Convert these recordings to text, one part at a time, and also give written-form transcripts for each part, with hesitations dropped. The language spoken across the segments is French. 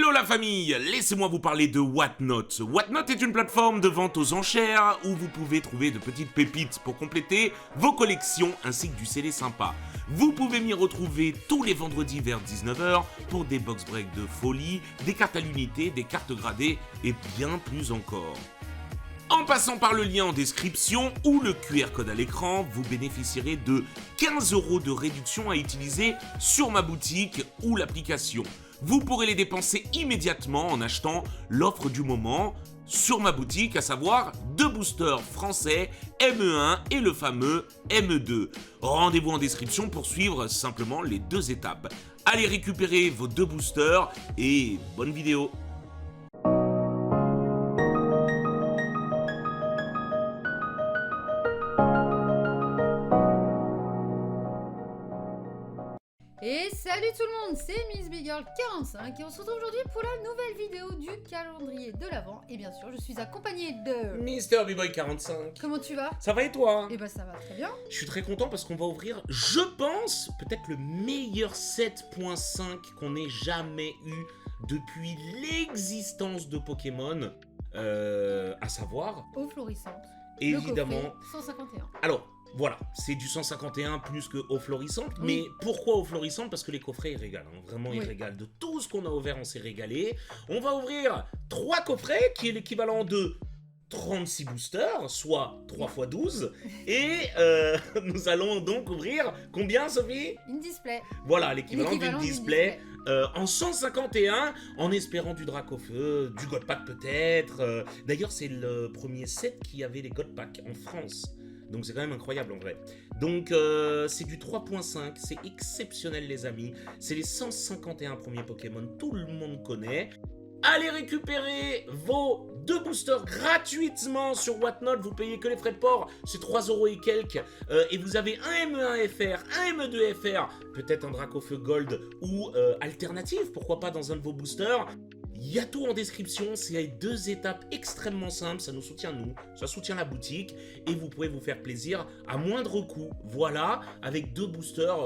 Hello la famille, laissez-moi vous parler de Whatnot. Whatnot est une plateforme de vente aux enchères où vous pouvez trouver de petites pépites pour compléter vos collections ainsi que du CD sympa. Vous pouvez m'y retrouver tous les vendredis vers 19h pour des box breaks de folie, des cartes à l'unité, des cartes gradées et bien plus encore. En passant par le lien en description ou le QR code à l'écran, vous bénéficierez de 15 € de réduction à utiliser sur ma boutique ou l'application. Vous pourrez les dépenser immédiatement en achetant l'offre du moment sur ma boutique, à savoir 2 boosters français ME1 et le fameux ME2. Rendez-vous en description pour suivre simplement les 2 étapes. Allez récupérer vos 2 boosters et bonne vidéo. Et salut tout le monde, c'est Miss Big Girl 45 et on se retrouve aujourd'hui pour la nouvelle vidéo du calendrier de l'Avent. Et bien sûr, je suis accompagnée de... Mister B-Boy 45. Comment tu vas? Ça va et toi? Eh ben ça va très bien. Je suis très content parce qu'on va ouvrir, je pense, peut-être le meilleur 7.5 qu'on ait jamais eu depuis l'existence de Pokémon, à savoir... Eau florissante. Évidemment. Le coffret 151. Alors, voilà, c'est du 151 plus que eau florissante, Oui. mais pourquoi eau florissante? Parce que les coffrets, ils régalent, hein. Vraiment, ils Oui. régalent. De tout ce qu'on a ouvert, on s'est régalé. On va ouvrir 3 coffrets, qui est l'équivalent de 36 boosters, soit 3 x 12, et nous allons donc ouvrir combien, Sophie? Une display. Voilà, l'équivalent d'une L'équivalent d'une display. En 151, en espérant du Dracofeu, du God Pack peut-être. D'ailleurs, c'est le premier set qui avait les God Pack en France. Donc c'est quand même incroyable en vrai. Donc c'est du 3.5, c'est exceptionnel les amis. C'est les 151 premiers Pokémon, tout le monde connaît. Allez récupérer vos 2 boosters gratuitement sur Whatnot, vous payez que les frais de port, c'est 3 € et quelques, et vous avez un ME1 FR, un ME2 FR, peut-être un Dracofeu Gold ou alternative, pourquoi pas dans un de vos boosters. Il y a tout en description, c'est 2 étapes extrêmement simples, ça nous soutient nous, ça soutient la boutique, et vous pouvez vous faire plaisir à moindre coût. Voilà, avec 2 boosters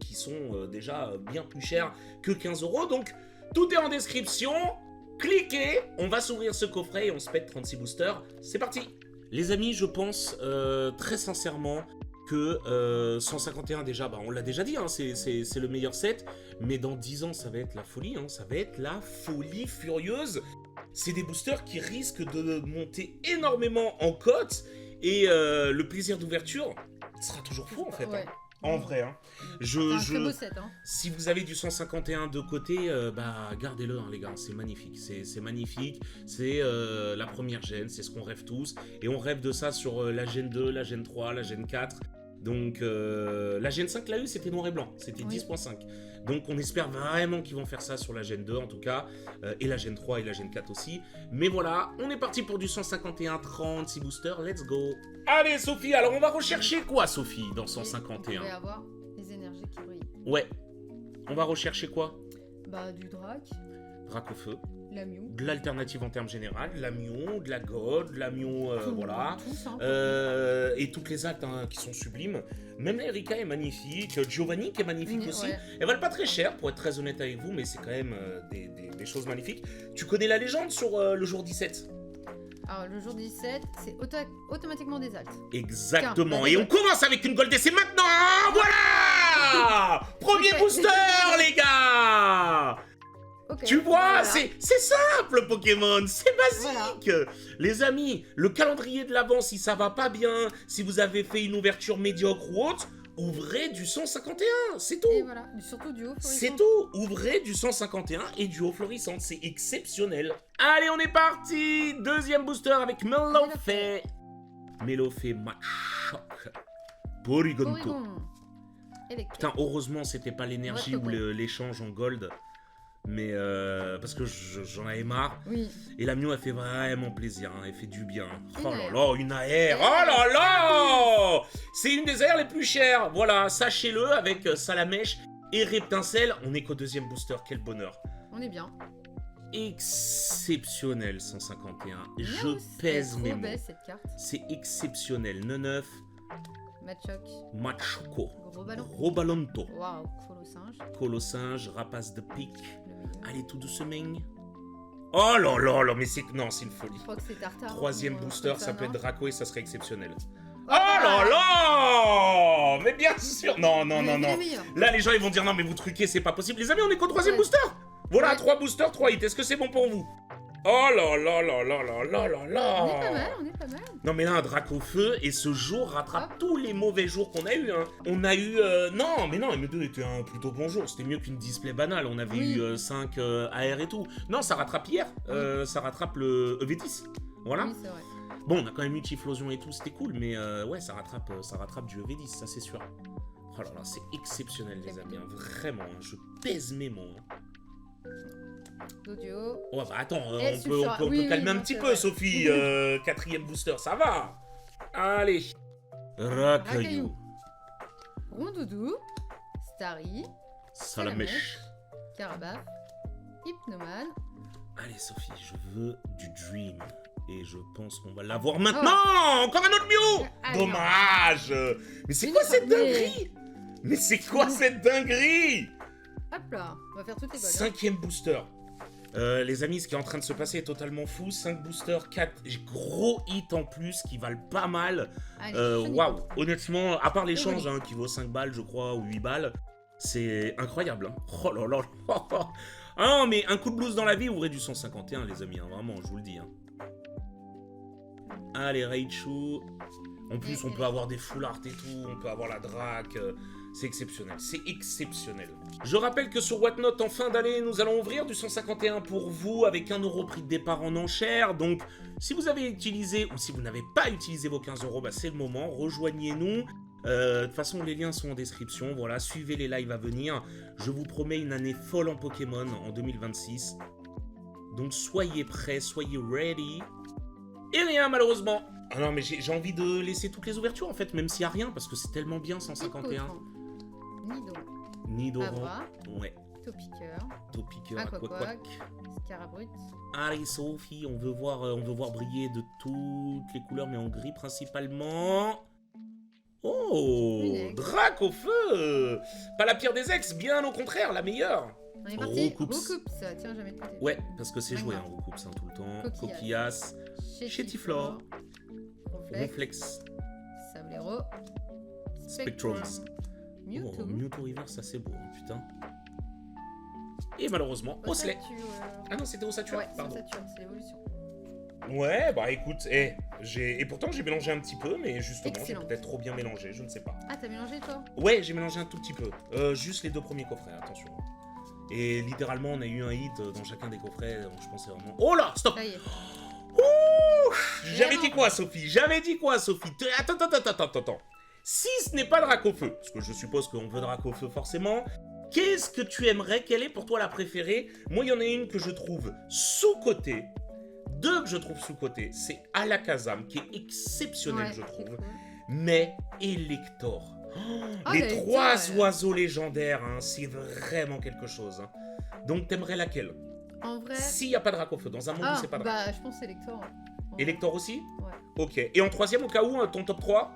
qui sont déjà bien plus chers que 15 €, donc tout est en description. Cliquez, on va s'ouvrir ce coffret et on se pète 36 boosters. C'est parti. Les amis, je pense très sincèrement que 151 déjà, bah, on l'a déjà dit, hein, c'est le meilleur set. Mais dans 10 ans, ça va être la folie, hein, ça va être la folie furieuse. C'est des boosters qui risquent de monter énormément en cote. Et le plaisir d'ouverture sera toujours fou en fait. Ouais. Hein. En vrai, hein. C'est un très beau set, hein. Si vous avez du 151 de côté, bah gardez-le, hein, les gars, c'est magnifique. C'est magnifique, c'est la première gène, c'est ce qu'on rêve tous. Et on rêve de ça sur la gène 2, la gène 3, la gène 4. Donc la gène 5 l'a eu, c'était noir et blanc, c'était Oui. 10.5. Donc on espère vraiment qu'ils vont faire ça sur la gène 2 en tout cas, et la gène 3 et la gène 4 aussi. Mais voilà, on est parti pour du 151, 36 boosters, let's go. Allez Sophie, alors on va rechercher quoi Sophie dans On 151? va avoir les énergies qui brillent. Ouais, on va rechercher quoi? Bah du drac, Dracofeu, la Mew. de l'alternative en termes généraux, de la Mew, de la God, de la Mew, voilà. Tous, hein. Et toutes les actes hein, qui sont sublimes. Même la Erika est magnifique, Giovanni qui est magnifique Ouais. aussi. Elles valent pas très cher pour être très honnête avec vous, mais c'est quand même des choses magnifiques. Tu connais la légende sur le jour 17? Alors le jour 17, c'est automatiquement des altes. Exactement. Tiens, Et on commence avec une Gold DC maintenant. Hein, voilà. Premier Ok. booster, les gars. Ok, Tu vois, voilà. c'est simple Pokémon, c'est basique. Les amis, le calendrier de l'Avent, si ça va pas bien, si vous avez fait une ouverture médiocre ou autre, ouvrez du 151, c'est tout. Et voilà, surtout du haut florissant. C'est tout, ouvrez du 151 et du haut florissant, c'est exceptionnel. Allez, on est parti. Deuxième booster avec Melofé. Melofé Machoc. Porygonto. Porygon. Électrique. Putain, heureusement c'était pas l'énergie Ouais, ou ouais. l'échange en gold. Mais parce que j'en avais marre. Oui. Et la Mew elle fait vraiment plaisir, hein, elle fait du bien. Une Oh là AR. là, une AR. Oh là là. C'est une des AR les plus chères. Voilà, sachez-le, avec Salamèche et Reptincelle, on est qu'au deuxième booster, quel bonheur. On est bien. Exceptionnel 151. Je Miaou, pèse c'est mes trop mots. belle cette carte. C'est exceptionnel. 9 Machoc. Machoco. Gros ballon. Robalonto. Waouh, Colosinge. Colossinge, rapace de pique. Le Allez, tout doucement. Oh là là là, mais c'est... Non, c'est une folie. Je crois que c'est Tartare. Troisième ou, booster, comme ça peut être non Draco et ça serait exceptionnel. Oh Ah, là là! Mais bien sûr. Non, non, non, il est non. meilleur. Là, les gens, ils vont dire non, mais vous truquez, c'est pas possible. Les amis, on est qu'au troisième Ouais. booster. Voilà, Ouais. 3 boosters, 3 hits. Est-ce que c'est bon pour vous? Oh là là là là là là là là. On est pas mal, on est pas mal. Non, mais là, un Draco feu, et ce jour rattrape Hop. tous les mauvais jours qu'on a eu. Hein. On a eu... Non, mais non, M2 était un plutôt bon jour. C'était mieux qu'une display banale. On avait Oui. eu 5 AR et tout. Non, ça rattrape hier. Ça rattrape le EV10. Voilà. Oui, c'est vrai. Bon, on a quand même eu Typhlosion et tout, c'était cool, mais ouais, ça rattrape du EV10, ça c'est sûr. Oh là là, c'est exceptionnel, les amis, hein, vraiment, hein, je pèse mes mots. Hein. Dodio. Oh bah attends, Et on oui, peut calmer un non, petit c'est peu, vrai. Sophie, 4ème booster, ça va. Allez. Rakaillou. Rondoudou. Starry. Salamèche. Carabaf. Hypnoman. Allez, Sophie, je veux du Dream. Et je pense qu'on va l'avoir maintenant. Encore un autre Mew. Ah, non. Dommage. Mais c'est Mais quoi non, cette mais- dinguerie? Mais c'est quoi cette dinguerie? Hop là. On va faire toutes les golds. 5ème booster. Les amis, ce qui est en train de se passer est totalement fou. 5 boosters, 4 gros hits en plus qui valent pas mal. Allez, Waouh, honnêtement, à part l'échange joli. hein, qui vaut 5 balles, je crois, ou 8 balles, c'est incroyable. Hein. Oh là là là. Ah non, mais un coup de blues dans la vie ouvrait du 151, les amis, hein, vraiment, je vous le dis. Hein. Allez, Raichu. En plus, on peut avoir des full art et tout, on peut avoir la drac. C'est exceptionnel, c'est exceptionnel. Je rappelle que sur Whatnot, en fin d'année, nous allons ouvrir du 151 pour vous avec 1 € prix de départ en enchère. Donc, si vous avez utilisé ou si vous n'avez pas utilisé vos 15 €, bah, c'est le moment. Rejoignez-nous. De toute façon, les liens sont en description. Voilà, suivez les lives à venir. Je vous promets une année folle en Pokémon en 2026. Donc, soyez prêts, soyez ready. Et rien, malheureusement. Ah non, mais j'ai envie de laisser toutes les ouvertures, en fait, même s'il n'y a rien, parce que c'est tellement bien, 151. Nido. Nidoran. Abra. Ouais. Topiqueur. Topiqueur, Aquaquac. Aquaquac. Scarabrut. Allez, Sophie, on veut voir briller de toutes les couleurs, mais en gris principalement. Oh, Lunex. Drac au feu. Pas la pire des ex, bien au contraire, la meilleure. On est parti. Recoups. Recoups. Ça tient jamais de côté. Ouais, parce que c'est joué, Magmar. hein, Recoups, hein, tout le temps. Coquillas. Coquillas, Chétiflore. Ronflex. Ronflex, Sablero. Spectrums. Mewtwo. Oh, Mewtwo River, ça c'est beau, hein, putain. Et malheureusement, Ocelot. Ah non, c'était Ossature, Ouais, c'est pardon. Saturne, c'est l'évolution. Ouais, bah écoute, et pourtant j'ai mélangé un petit peu, mais justement, j'ai Excellent. peut-être trop bien mélangé, je ne sais pas. Ah, t'as mélangé toi? Ouais, j'ai mélangé un tout petit peu. Juste les 2 premiers coffrets, attention. Et littéralement, on a eu un hit dans chacun des coffrets, donc je pensais vraiment... Oh là, stop. Ça y est. Ouh, j'avais non. dit quoi, Sophie? J'avais dit quoi, Sophie? Attends. Si ce n'est pas Dracofeu, parce que je suppose qu'on veut Dracofeu forcément, qu'est-ce que tu aimerais? Quelle est pour toi la préférée? Moi, il y en a une que je trouve sous-cotée. 2 que je trouve sous-cotée. C'est Alakazam, qui est exceptionnel, Ouais, je c'est trouve. cool. Mais Elector. Oh, Ah, les Elector, 3 ouais. oiseaux légendaires, hein, c'est vraiment quelque chose. Hein. Donc, t'aimerais laquelle? En vrai. S'il n'y a pas de Dracofeu, dans un monde où Ah, c'est pas de bah, je pense que c'est Lector. Elector aussi? Ouais. Ok. Et en 3ème, au cas où, ton top 3?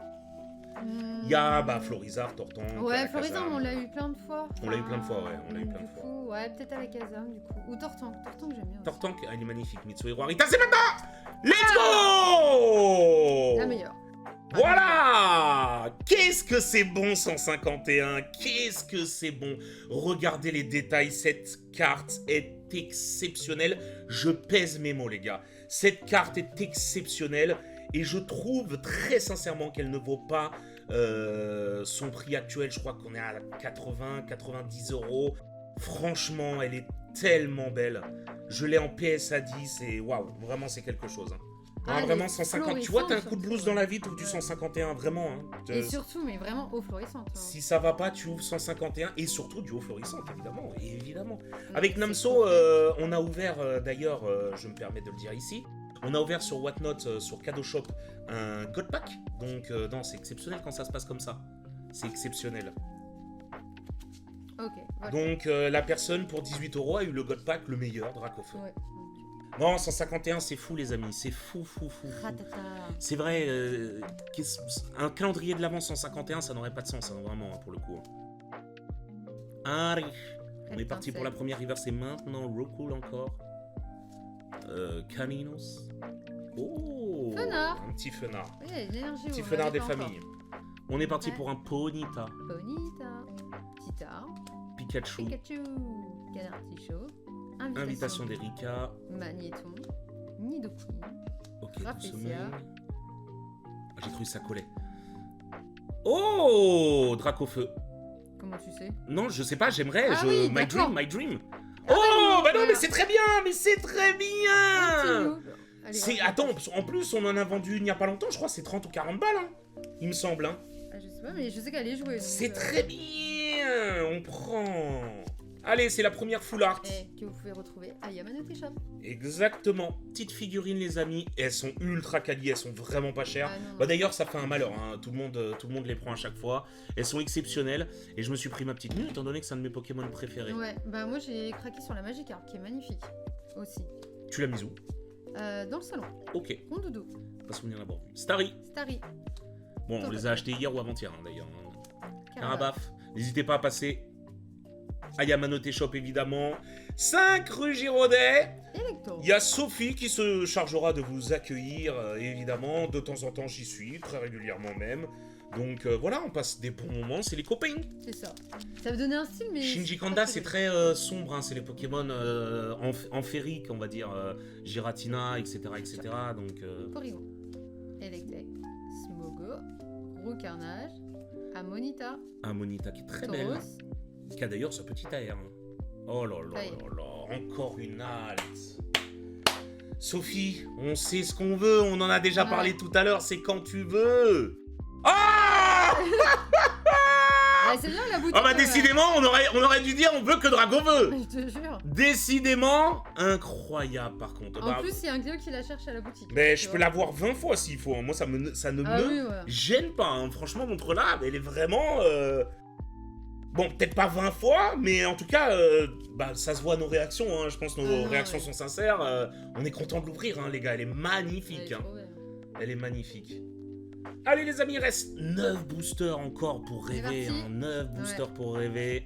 Il y a Hmm. Florizard, Tortank, Ouais, Alakazam. Florizard, on l'a eu plein de fois. On l'a eu plein de fois, ouais, on l'a eu plein de Du fois. coup, ouais, peut-être Alakazam, du coup. Ou Tortank. Tortank, j'aime bien. aussi. Tortank, elle est magnifique. Mitsuhiro Harita, c'est maintenant! Let's go! La meilleure. Voilà! Qu'est-ce que c'est bon 151? Qu'est-ce que c'est bon? Regardez les détails, cette carte est exceptionnelle. Je pèse mes mots, les gars. Cette carte est exceptionnelle et je trouve très sincèrement qu'elle ne vaut pas son prix actuel. Je crois qu'on est à 80-90 €. Franchement, elle est tellement belle. Je l'ai en PSA 10 et waouh, vraiment c'est quelque chose. Hein. Ah, vraiment les 150. Tu vois, t'as un coup de florissantes, blues surtout, dans la vie, tu ouvres du ouais. 151, vraiment. Hein. Et surtout, mais vraiment eau florissante. Hein. Si ça va pas, tu ouvres 151 et surtout du haut florissant, évidemment. Évidemment. Avec C'est Namso, cool. on a ouvert, d'ailleurs, je me permets de le dire ici, on a ouvert sur Whatnot, sur Cadeau Shop, un God Pack. Donc, non, c'est exceptionnel quand ça se passe comme ça. C'est exceptionnel. Ok. Voilà. Donc, la personne, pour 18 € a eu le God Pack, le meilleur, Dracofeu. Ouais. Non, 151, c'est fou, les amis. C'est fou. Ratata. C'est vrai, un calendrier de l'avant 151, ça n'aurait pas de sens, hein, vraiment, hein, pour le coup. Allez. On est parti pour la première river, c'est maintenant. Rockwool encore. Caninos. Oh, Fenard. un petit fenard. Ouais, l'énergie. Petit on fenard l'avait des pas encore. familles. On est parti Ouais. pour un Ponyta. Bonita. Tita. Pikachu. Pikachu. Canard Ticho. Invitation d'Erika. Magnéton. Nidoking. Ok, Rafflesia. doucement. Ah, j'ai cru que ça collait. Oh, Dracofeu. Comment tu sais? Non, je sais pas, j'aimerais. Ah oui, my d'accord. dream, my dream. Ah Oh, bah non, voilà. mais c'est très bien, mais c'est très bien. Allez, C'est, hop. attends, en plus, on en a vendu il n'y a pas longtemps, je crois, c'est 30 ou 40 balles, hein, il me semble. Hein. Ah, je sais pas, mais je sais qu'elle est jouée. donc, C'est très bien, on prend. Allez, c'est la première full art. Que vous pouvez retrouver à Yamanote Shop. Exactement. Petites figurines, les amis. Et elles sont ultra quali, elles sont vraiment pas chères. Ah, non, non. Bah d'ailleurs, ça fait un malheur. Hein. Tout le monde les prend à chaque fois. Elles sont exceptionnelles. Et je me suis pris ma petite mue, étant donné que c'est un de mes Pokémon préférés. Ouais, bah moi j'ai craqué sur la Magikarp qui est magnifique aussi. Tu l'as mise où? Dans le salon, Ok, mon doudou. pas souvenir d'avoir vu. Starry. Starry, Bon, on les a achetés hier ou avant-hier, hein, d'ailleurs. Carabaf. Carabaf. N'hésitez pas à passer à Yamanote Shop, évidemment. 5 rue Giraudet. Electro. Il y a Sophie qui se chargera de vous accueillir, évidemment. De temps en temps, j'y suis, très régulièrement même. Donc voilà, on passe des bons moments, c'est les copains. C'est ça. Ça veut donner un style, mais. Shinji pas Kanda, très c'est joli. très sombre, hein, c'est les Pokémon amphériques, on va dire. Giratina, etc. etc. Donc, Porygon. Electek. Smogo. Gros Carnage. Amonita. un Monita qui est très belle. Tauros. Qui a d'ailleurs sa petite AR. Hein. Oh là là Ça y est. là là, encore une halte. Sophie, on sait ce qu'on veut, on en a déjà Ouais. parlé tout à l'heure, c'est quand tu veux. Ah Ah, c'est bien la boutique. Ah bah décidément, on aurait dû dire on veut que Drago veut. Je te jure. Décidément, incroyable par contre. En Bah, plus, il y a un client qui la cherche à la boutique. mais tu je vois. peux la voir 20 fois s'il faut, hein. Moi ça ne Ah me oui, ouais. gêne pas, hein. Franchement, montre-la, elle est vraiment... Bon, peut-être pas 20 fois, mais en tout cas, bah, ça se voit à nos réactions, hein. Je pense que nos Ah non, réactions ouais. sont sincères. On est content de l'ouvrir, hein, les gars, elle est magnifique. Elle est Hein. trop belle. Elle est magnifique. Allez les amis, il reste 9 boosters encore pour C'est rêver. parti. Hein. 9 boosters pour rêver.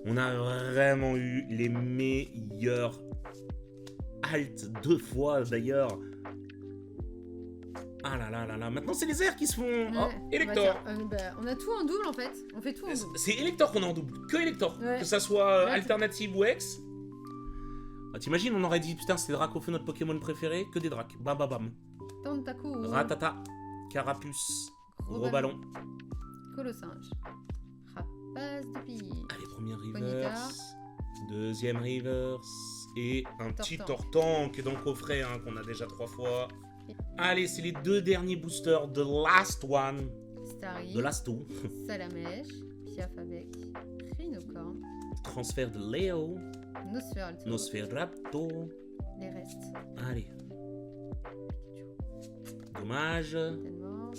On a vraiment eu les meilleurs halts 2 fois d'ailleurs. Ah là là là là, maintenant c'est les airs qui se font. Ouais. Oh, Elector. Bah, on a tout en double en fait. On fait tout en double. C'est Elector qu'on a en double, que Elector. Ouais. Que ça soit Ouais, alternative ou ex. Ah, t'imagines, on aurait dit putain, c'est Dracofeu notre Pokémon préféré, que des Dracs. Bam bam bam. Tentacool. Ratata, Carapuce, Gros ballon. Colossinge. Rapace de pille. Allez, première Ponyta. reverse. Deuxième reverse. Et un petit Tortank. Tortank qui est dans le coffret, hein, qu'on a déjà 3 fois. Allez, c'est les 2 derniers boosters. The last one. Starry. The last two. Salamèche. Piaf avec. Rhinocorn. Transfert de Léo. Nosferatu. Nosferatu. Les restes. Allez. Dommage. Tellement.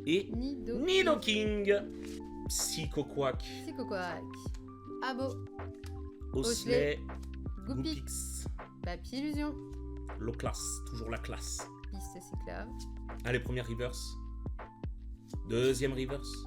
Et Nido. Nidoking. Psychoquack. Psychoquack. Abo. Osley. Goupix. Goupix. Papier illusion. Le classe. Toujours la classe. Piste cyclave. Allez, première reverse. Deuxième reverse.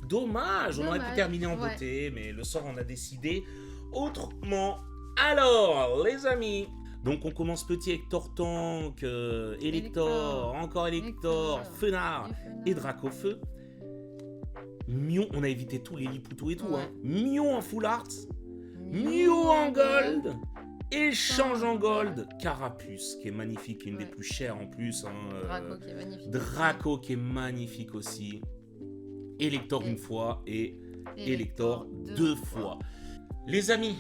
Dommage, on aurait pu Dommage, terminer en ouais. beauté, mais le sort en a décidé autrement. Alors, les amis, donc on commence petit avec Tortank, Elector, Elector, encore Elector, Elector, Fenard Du Fenard. et Dracofeu. Mion, on a évité tous les Lipoutou et tout, Ouais. hein. Mion en full art, Mew en gold, échange en gold, Carapuce qui est magnifique, une des Ouais. plus chères en plus. Hein, Draco qui est magnifique. Draco qui est magnifique aussi. Elector Et- une fois et Elector Elector 2 fois. Les amis,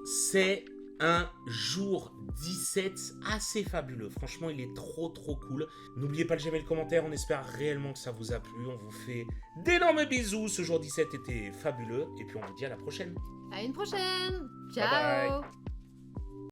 c'est un jour 17 assez fabuleux. Franchement, il est trop cool. N'oubliez pas de j'aime le commentaire, on espère réellement que ça vous a plu. On vous fait d'énormes bisous. Ce jour 17 était fabuleux et puis on vous dit à la prochaine. À une prochaine. Bye bye. Ciao.